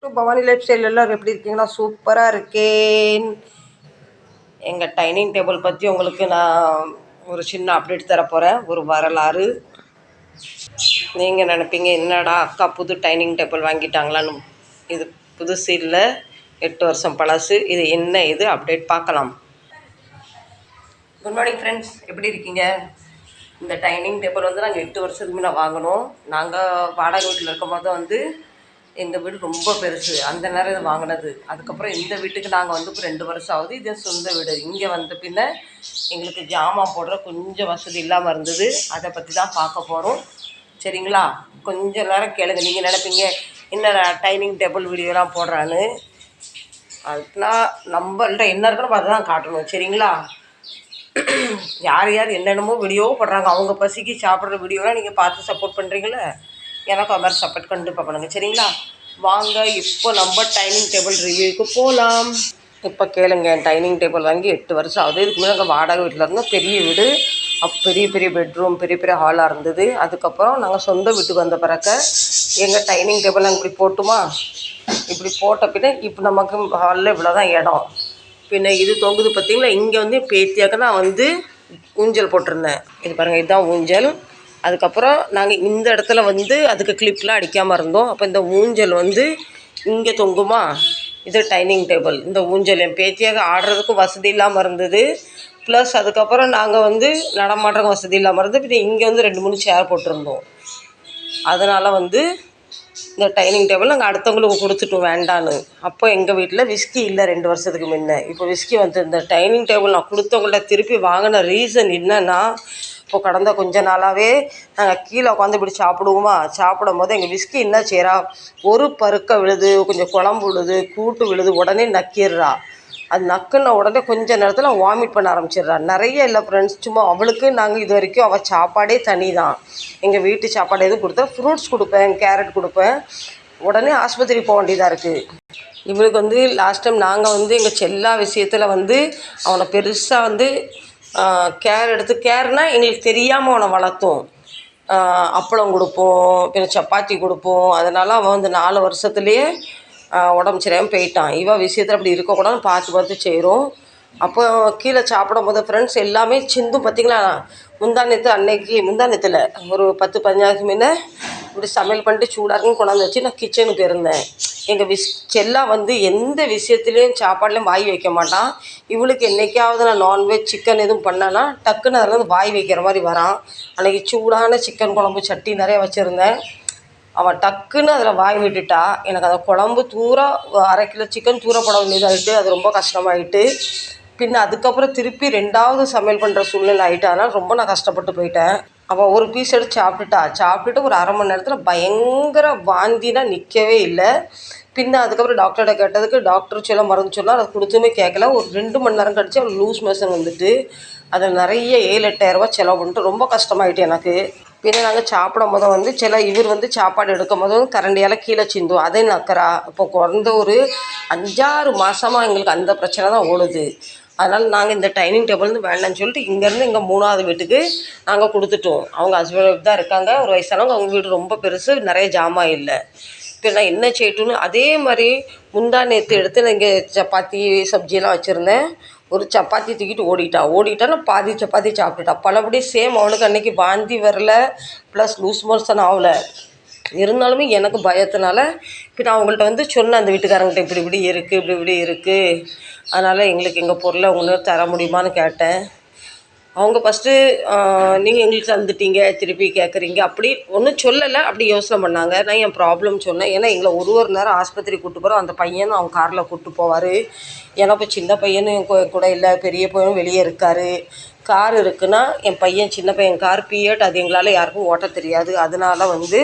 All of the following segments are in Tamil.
பவானி லைஃப் ஸ்டைல் எல்லோரும் எப்படி இருக்கீங்கன்னா சூப்பராக இருக்கேன். எங்கள் டைனிங் டேபிள் பற்றி உங்களுக்கு நான் ஒரு சின்ன அப்டேட் தரப்போகிறேன். ஒரு வரலாறு. நீங்கள் நினைப்பீங்க என்னடா அக்கா புது டைனிங் டேபிள் வாங்கிட்டாங்களான்னு. இது புதுசு இல்லை, 8 வருஷம் பழசு. இது என்ன இது அப்டேட் பார்க்கலாம். குட் மார்னிங் ஃப்ரெண்ட்ஸ், எப்படி இருக்கீங்க? இந்த டைனிங் டேபிள் வந்து நாங்கள் 8 வருஷத்துக்கு முன்னே வாங்கினோம். நாங்கள் வாடகை வீட்டில் இருக்கும்போது வந்து எங்கள் வீடு ரொம்ப பெருசு, அந்த நேரம் இது வாங்கினது. அதுக்கப்புறம் இந்த வீட்டுக்கு நாங்கள் வந்து இப்போ 2 வருஷம் ஆகுது. இது சொந்த வீடு. இங்கே வந்த பின்ன எங்களுக்கு ஜாமான் போடுற கொஞ்சம் வசதி இல்லாமல் இருந்தது. அதை பற்றி தான் பார்க்க போகிறோம். சரிங்களா? கொஞ்சம் நேரம் கேளுங்க. நீங்கள் நினைப்பீங்க என்ன டைனிங் டேபிள் வீடியோலாம் போடுறான்னு. அதுக்குன்னா நம்மள்ட்ட என்ன இருக்குன்னு பார்த்து தான் காட்டணும். சரிங்களா? யார் யார் என்னென்னமோ வீடியோ போடுறாங்க, அவங்க பசிக்கு சாப்பிட்ற வீடியோலாம் நீங்கள் பார்த்து சப்போர்ட் பண்ணுறீங்களே, எனக்கு அது மாதிரி சப்போர்ட் கண்டிப்பாக பண்ணுங்கள். சரிங்களா? வாங்க இப்போ நம்ம டைனிங் டேபிள் ரிவ்யூக்கு போகலாம். இப்போ கேளுங்க, டைனிங் டேபிள் வாங்கி 8 வருஷம் ஆகுது. இதுக்கு முன்னாடி நாங்கள் வாடகை வீட்டில் இருந்தோம். பெரிய வீடு, பெரிய பெரிய பெட்ரூம், பெரிய பெரிய ஹாலாக இருந்தது. அதுக்கப்புறம் நாங்கள் சொந்த வீட்டுக்கு வந்த பிறகு எங்கள் டைனிங் டேபிள் நாங்கள் இப்படி போட்டுமா, இப்படி போட்ட பின்ன இப்போ நமக்கு ஹாலில் இவ்வளோ தான் இடம். பின்ன இது தொங்குது பார்த்தீங்களா, இங்கே வந்து பேத்தியாக்க நான் வந்து ஊஞ்சல் போட்டிருந்தேன். இது பாருங்கள், இதுதான் ஊஞ்சல். அதுக்கப்புறம் நாங்கள் இந்த இடத்துல வந்து அதுக்கு கிளிப்லாம் அடிக்காமல் இருந்தோம். அப்போ இந்த ஊஞ்சல் வந்து இங்கே தொங்குமா, இது டைனிங் டேபிள். இந்த ஊஞ்சல் என் பேத்தியாக ஆடுறதுக்கும் வசதி இல்லாமல் இருந்தது. ப்ளஸ் அதுக்கப்புறம் நாங்கள் வந்து நடமாடுறதுக்கு வசதி இல்லாமல் இருந்தது. பின்ன இங்கே வந்து 2-3 சேர் போட்டிருந்தோம். அதனால் வந்து இந்த டைனிங் டேபிள் நாங்கள் அடுத்தவங்களுக்கு கொடுத்துட்டோம் வேண்டான்னு. அப்போ எங்கள் வீட்டில் விஸ்கி இல்லை 2 வருஷத்துக்கு முன்ன. இப்போ விஸ்கி வந்து இந்த டைனிங் டேபிள் நான் கொடுத்தவங்கள்ட்ட திருப்பி வாங்கின ரீசன் என்னென்னா, இப்போ கடந்த கொஞ்ச நாளாகவே நாங்கள் கீழே உட்காந்து இப்படி சாப்பிடுவோமா, சாப்பிடும் போது எங்கள் விஸ்கி என்ன செய்கிறா, ஒரு பருக்க விழுது, கொஞ்சம் குழம்பு விழுது, கூட்டு விழுது, உடனே நக்கிடுறா. அது நக்குன உடனே கொஞ்சம் நேரத்தில் வாமிட் பண்ண ஆரம்பிச்சிடுறா. நிறைய இல்லை ஃப்ரெண்ட்ஸ், சும்மா அவளுக்கு நாங்கள் இது வரைக்கும் அவள் சாப்பாடே தனி தான். எங்கள் வீட்டு சாப்பாடு எதுவும் கொடுத்தா ஃப்ரூட்ஸ் கொடுப்பேன், கேரட் கொடுப்பேன். உடனே ஆஸ்பத்திரி போக வேண்டியதாக இருக்குது. இவளுக்கு வந்து லாஸ்ட் டைம் நாங்கள் வந்து எங்கள் செல்லா விஷயத்தில் வந்து அவனை பெருசாக வந்து கேர்னால் எங்களுக்கு தெரியாமல் அவனை வளர்த்தோம். அப்பளம் கொடுப்போம், பின்ன சப்பாத்தி கொடுப்போம். அதனால் அவன் வந்து 4 வருஷத்துலேயே உடம்பு சரியாமல் போயிட்டான். இவன் விஷயத்தில் அப்படி இருக்கக்கூடாதுன்னு பார்த்து பார்த்து செய்கிறோம். அப்போ கீழே சாப்பிடும் போது ஃப்ரெண்ட்ஸ் எல்லாமே சிந்தும். பார்த்திங்களா, முந்தானத்தில் ஒரு 10-15 முன்ன இப்படி சமையல் பண்ணிட்டு சூடாக இருக்குன்னு கொண்டாந்து வச்சு நான் கிச்சனுக்கு இருந்தேன். எங்கள் செல்லா வந்து எந்த விஷயத்துலேயும் சாப்பாடுலேயும் வாய் வைக்க மாட்டான். இவளுக்கு என்றைக்காவது நான் நான்வெஜ் சிக்கன் எதுவும் பண்ணேன்னா டக்குன்னு அதில் வந்து வாய் வைக்கிற மாதிரி வரான். அன்றைக்கி சூடான சிக்கன் குழம்பு சட்டி நிறைய வச்சுருந்தேன். அவன் டக்குன்னு அதில் வாய் விட்டுட்டா. எனக்கு அந்த குழம்பு தூரம் 1/2 கிலோ சிக்கன் தூர போட வேண்டியதாகிட்டு, அது ரொம்ப கஷ்டமாயிட்டு. பின்ன அதுக்கப்புறம் திருப்பி 2வது சமையல் பண்ணுற சூழ்நிலை ஆகிட்டு. அதனால் ரொம்ப நான் கஷ்டப்பட்டு போயிட்டேன். அவள் ஒரு பீஸ் எடுத்து சாப்பிட்டுட்டு ஒரு 1/2 மணி நேரத்தில் பயங்கர வாந்தினா நிற்கவே இல்லை. பின்ன அதுக்கப்புறம் டாக்டர்கிட்ட கேட்டதுக்கு டாக்டர் சொல்ல மருந்து சொன்னால் அதை கொடுத்துமே கேட்கல. ஒரு 2 மணி நேரம் கழிச்சு அவள் லூஸ் மோஷன் வந்துட்டு அதில் நிறைய 7-8 ரூபா செலவு பண்ணிட்டு ரொம்ப கஷ்டமாயிட்டு எனக்கு. பின்ன நாங்கள் சாப்பிடும் போது வந்து இவர் வந்து சாப்பாடு எடுக்கும் போது கரண்டியால் கீழே சிந்தும், அதே நக்கறா. இப்போ குறைந்த ஒரு 5-6 மாதமாக எங்களுக்கு அந்த பிரச்சனை தான் ஓடுது. அதனால் நாங்கள் இந்த டைனிங் டேபிள் வந்து வேண்டாம்னு சொல்லிட்டு இங்கேருந்து எங்கள் 3வது வீட்டுக்கு நாங்கள் கொடுத்துட்டோம். அவங்க ஹஸ்பண்ட் தான் இருக்காங்க, ஒரு வயசானவங்க. அவங்க வீடு ரொம்ப பெருசு, நிறைய ஜாமான் இல்லை. இப்போ நான் என்ன செய்யட்டுன்னு அதே மாதிரி முந்தா நேற்று எடுத்து நான் இங்கே சப்பாத்தி சப்ஜியெல்லாம் வச்சுருந்தேன். ஒரு சப்பாத்தி தூக்கிட்டு ஓடிட்டான்னு பாதி சப்பாத்தி சாப்பிட்டுட்டா. பலபடி சேம். அவனுக்கு அன்றைக்கி வாந்தி வரல, ப்ளஸ் லூஸ் மோஷன் ஆகலை. இருந்தாலுமே எனக்கு பயத்தினால இப்போ நான் அவங்கள்ட்ட வந்து சொன்னேன், அந்த வீட்டுக்காரங்கிட்ட இப்படி இருக்குது. அதனால் எங்களுக்கு எங்கள் பொருளை உங்களுக்கு தர முடியுமான்னு கேட்டேன். அவங்க ஃபஸ்ட்டு நீங்கள் எங்களுக்கு தந்துட்டீங்க, திருப்பி கேட்குறீங்க அப்படி ஒன்றும் சொல்லலை. அப்படி யோசனை பண்ணாங்க. நான் என் ப்ராப்ளம் சொன்னேன். ஏன்னா எங்களை ஒரு நேரம் ஆஸ்பத்திரி கூப்பிட்டு போகிறோம். அந்த பையனும் அவன் காரில் கூப்பிட்டு போவார். ஏன்னா இப்போ சின்ன பையனும் கூட இல்லை, பெரிய பையனும் வெளியே இருக்கார். கார் இருக்குன்னா என் பையன் சின்ன பையன் கார் பிஎட், அது எங்களால் யாருக்கும் ஓட்ட தெரியாது. அதனால் வந்து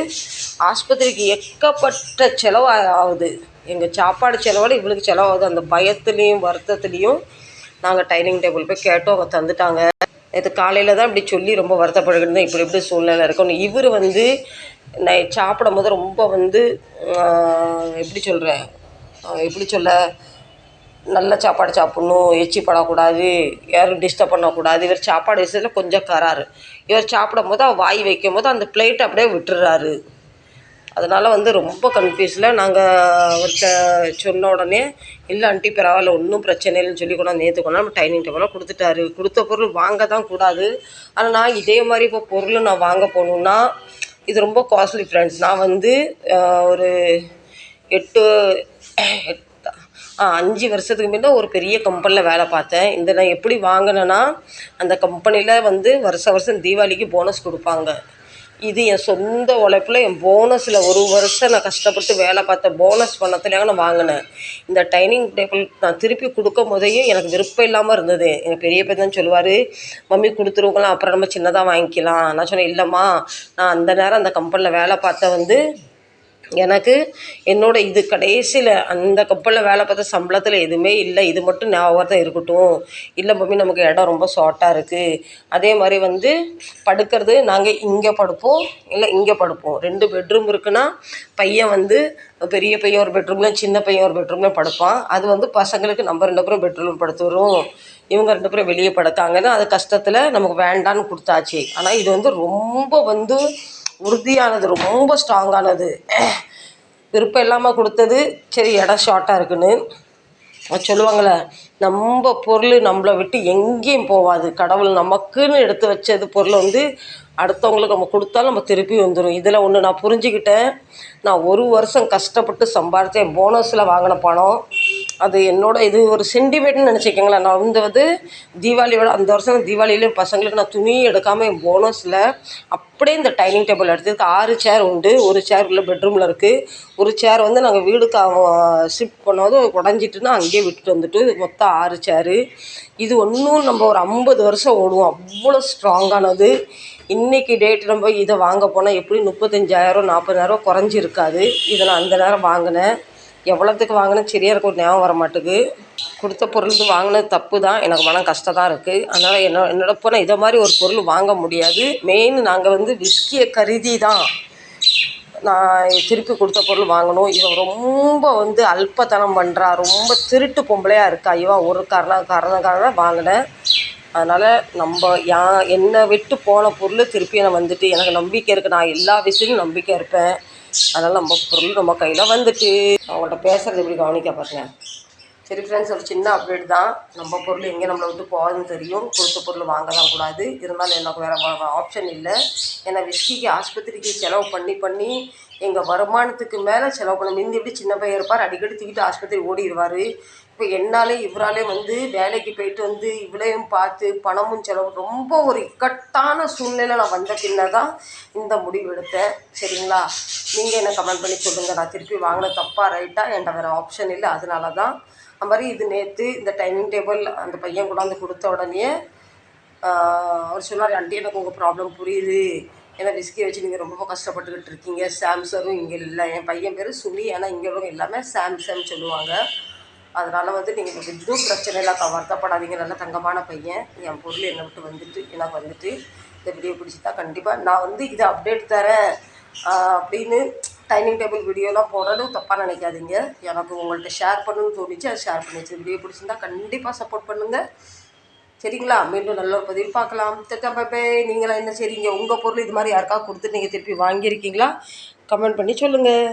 ஆஸ்பத்திரிக்கு எக்கப்பட்ட செலவு ஆகுது. எங்கள் சாப்பாடு செலவோடு இவளுக்கு செலவாகுது. அந்த பயத்துலேயும் வருத்தத்துலேயும் நாங்கள் டைனிங் டேபிள் போய் கேட்டோம், அவங்க தந்துட்டாங்க. இது காலையில் தான் இப்படி சொல்லி ரொம்ப வருத்தப்படுகிறது, இப்படி சூழ்நிலை இருக்கும். இவர் வந்து நான் சாப்பிடும் போது ரொம்ப வந்து எப்படி சொல்ல நல்ல சாப்பாடு சாப்பிட்ணும், எச்சி படக்கூடாது, யாரும் டிஸ்டர்ப் பண்ணக்கூடாது. இவர் சாப்பாடு விஷயத்தில் கொஞ்சம் கராரு. இவர் சாப்பிடும் போது அவள் வாய் வைக்கும் போது அந்த பிளேட்டை அப்படியே விட்டுறாரு. அதனால் வந்து ரொம்ப கன்ஃப்யூஸில் நாங்கள் அவர்கிட்ட சொன்ன உடனே, இல்லை ஆண்டி பரவாயில்ல ஒன்றும் பிரச்சனை இல்லைன்னு சொல்லி கொண்டாந்து நேற்று கொண்டாந்து டைனிங் டேபிளாக கொடுத்துட்டாரு. கொடுத்த பொருள் வாங்க தான் கூடாது. ஆனால் நான் இதே மாதிரி இப்போ பொருள் நான் வாங்க போகணுன்னா இது ரொம்ப காஸ்ட்லி ஃப்ரெண்ட்ஸ். நான் வந்து ஒரு 8 5 வருஷத்துக்கு முன்ன ஒரு பெரிய கம்பெனியில் வேலை பார்த்தேன். இந்த நான் எப்படி வாங்கினேன்னா, அந்த கம்பெனியில் வந்து வருஷம் தீபாவளிக்கு போனஸ் கொடுப்பாங்க. இது என் சொந்த உழைப்பில் என் போனஸில் ஒரு வருஷம் நான் கஷ்டப்பட்டு வேலை பார்த்த போனஸ் பணத்துலேயே நான் வாங்கினேன். இந்த டைனிங் டேபிள் நான் திருப்பி கொடுக்கும் போதையே எனக்கு விருப்பம் இல்லாமல் இருந்தது. எங்கள் பெரிய பையன் சொல்லுவார், மம்மி கொடுத்துருவங்களாம், அப்புறம் நம்ம சின்னதாக வாங்கிக்கலாம். நான் சொன்னேன், இல்லைம்மா, நான் அந்த நேரம் அந்த கம்பெனியில் வேலை பார்த்த வந்து எனக்கு என்னோடய இது கடைசியில் அந்த கப்பலில் வேலை பார்த்த சம்பளத்தில் எதுவுமே இல்லை. இது மட்டும் ஞாபகம் இருக்கட்டும். இல்லை மம்மி, நமக்கு இடம் ரொம்ப ஷார்ட்டாக இருக்குது. அதே மாதிரி வந்து படுக்கிறது நாங்கள் இங்கே படுப்போம், இல்லை இங்கே படுப்போம். 2 பெட்ரூம் இருக்குன்னா பையன் வந்து பெரிய பையன் ஒரு பெட்ரூமில், சின்ன பையன் ஒரு பெட்ரூமில் படுப்பான். அது வந்து பசங்களுக்கு நம்ம 2 பேரும் பெட்ரூம் படுத்துகிறோம், இவங்க 2 பேரும் வெளியே படுக்காங்கன்னு அது கஷ்டத்தில் நமக்கு வேண்டான்னு கொடுத்தாச்சு. ஆனால் இது வந்து ரொம்ப வந்து உறுதியானது, ரொம்ப ஸ்ட்ராங்கானது. விருப்பம் இல்லாமல் கொடுத்தது. சரி, இடம் ஷார்ட்டாக இருக்குன்னு சொல்லுவாங்களே, நம்ம பொருள் நம்மளை விட்டு எங்கேயும் போகாது. கடவுள் நமக்குன்னு எடுத்து வச்சது பொருள் வந்து அடுத்தவங்களுக்கு நம்ம கொடுத்தாலும் நம்ம திருப்பி வந்துடும். இதில் ஒன்று நான் புரிஞ்சுக்கிட்டேன். நான் 1 வருஷம் கஷ்டப்பட்டு சம்பாரித்தேன். போனஸில் வாங்கின பணம் அது இது ஒரு சென்டிமெண்ட்னு நினச்சிக்கங்களேன். நான் வந்து தீபாவளியோட அந்த வருஷம் தீபாவளியிலேயும் பசங்களுக்கு நான் துணி எடுக்காமல் என் போனஸில் அப்படியே இந்த டைனிங் டேபிள் எடுத்ததுக்கு 6 சேர் உண்டு. ஒரு சேர் உள்ள பெட்ரூமில் இருக்குது. ஒரு சேர் வந்து நாங்கள் வீடுக்கு ஷிஃப்ட் பண்ணோது உடஞ்சிட்டுன்னா அங்கேயே விட்டுட்டு வந்துட்டு மொத்தம் 6 சேரு. இது ஒன்றும் நம்ம ஒரு 50 வருஷம் ஓடுவோம், அவ்வளோ ஸ்ட்ராங்கானது. இன்றைக்கி டேட் நம்ம இதை வாங்க போனால் எப்படி 35,000 40,000 குறைஞ்சிருக்காது. இதை நான் அந்த நேரம் வாங்கினேன். எவ்வளோத்துக்கு வாங்கினேன் சரியாக எனக்கு ஒரு ஞாபகம் வர மாட்டுக்கு. கொடுத்த பொருளுக்கு வாங்கினது தப்பு தான், எனக்கு மனம் கஷ்டம் தான் இருக்குது. அதனால் என்னோட போனால் இதை மாதிரி ஒரு பொருள் வாங்க முடியாது. மெயின் நாங்கள் வந்து விஸ்கியை கருதி தான் நான் திருப்பி கொடுத்த பொருள் வாங்கணும். இவன் ரொம்ப வந்து அல்பத்தனம் பண்ணுறா, ரொம்ப திருட்டு பொம்பளையாக இருக்கா. இவன் ஒரு காரணக்காக வாங்கினேன். அதனால் நம்ம என்னை விட்டு போன பொருள் திருப்பி நான் வந்துட்டு எனக்கு நம்பிக்கை இருக்குது. நான் எல்லா விஷயமும் நம்பிக்கை இருப்பேன். அதனால் நம்ம பொருள் நம்ம கையில் வந்துட்டு அவங்கள்ட்ட பேசுகிறது எப்படி கவனிக்க பாருங்க. சரி ஃப்ரெண்ட்ஸ், ஒரு சின்ன அப்டேட் தான். நம்ம பொருள் எங்கே நம்மளை விட்டு போகாதுன்னு தெரியும். கொடுத்த பொருள் வாங்க தான் கூடாது. இருந்தாலும் எனக்கு வேறு ஆப்ஷன் இல்லை. ஏன்னா விஸ்கிக்கு ஆஸ்பத்திரிக்கு செலவு பண்ணி எங்கள் வருமானத்துக்கு மேலே செலவு பண்ண. முந்தி எப்படி சின்ன பையன் இருப்பார், அடிக்கடி தூக்கிட்டு ஆஸ்பத்திரி ஓடிடுவார். இப்போ இவராலே வந்து வேலைக்கு போயிட்டு வந்து இவ்வளையும் பார்த்து பணமும் செலவு ரொம்ப ஒரு இக்கட்டான சூழ்நிலை நான் வந்த பின்னர் தான் இந்த முடிவு எடுத்தேன். சரிங்களா? நீங்கள் என்ன கமெண்ட் பண்ணி சொல்லுங்கள். நான் திருப்பி வாங்கின தப்பாக ரைட்டாக? என்கிட்ட வேறு ஆப்ஷன் இல்லை. அதனால தான் அது மாதிரி. இது நேற்று இந்த டைனிங் டேபிள் அந்த பையன் கொண்டாந்து கொடுத்த உடனே அவர் சொன்னார், ஆண்டி எனக்கு உங்கள் ப்ராப்ளம் புரியுது. ஏன்னா விஸ்கி வச்சு நீங்கள் ரொம்ப கஷ்டப்பட்டுக்கிட்டு இருக்கீங்க. சாம்சரும் இங்கே இல்லை. என் பையன் பேர் சுனி, ஏன்னா இங்கே உள்ளவங்க எல்லாமே சாம்சங் சொல்லுவாங்க. அதனால் வந்து நீங்கள் எதுவும் பிரச்சனை இல்லை, வருத்தப்படாதீங்க. நல்ல தங்கமான பையன். என் பொருள் என்னை விட்டு வந்துட்டு எனக்கு வந்துட்டு இந்த வீடியோ பிடிச்சிட்டா கண்டிப்பாக நான் வந்து இதை அப்டேட் தரேன் அப்படின்னு டைனிங் டேபிள் வீடியோலாம் போடுறது தப்பாக நினைக்காதீங்க. எனக்கு உங்கள்கிட்ட ஷேர் பண்ணணும்னு தோணிச்சு, அதை ஷேர் பண்ணிச்சு. வீடியோ பிடிச்சிருந்தா கண்டிப்பாக சப்போர்ட் பண்ணுங்கள். சரிங்களா? மீண்டும் நல்ல ஒரு பதிவு பார்க்கலாம். பை. நீங்களாம் என்ன செய்றீங்க? உங்கள் பொருள் இது மாதிரி யாருக்காவது கொடுத்துட்டு நீங்கள் திருப்பி வாங்கியிருக்கீங்களா? கமெண்ட் பண்ணி சொல்லுங்கள்.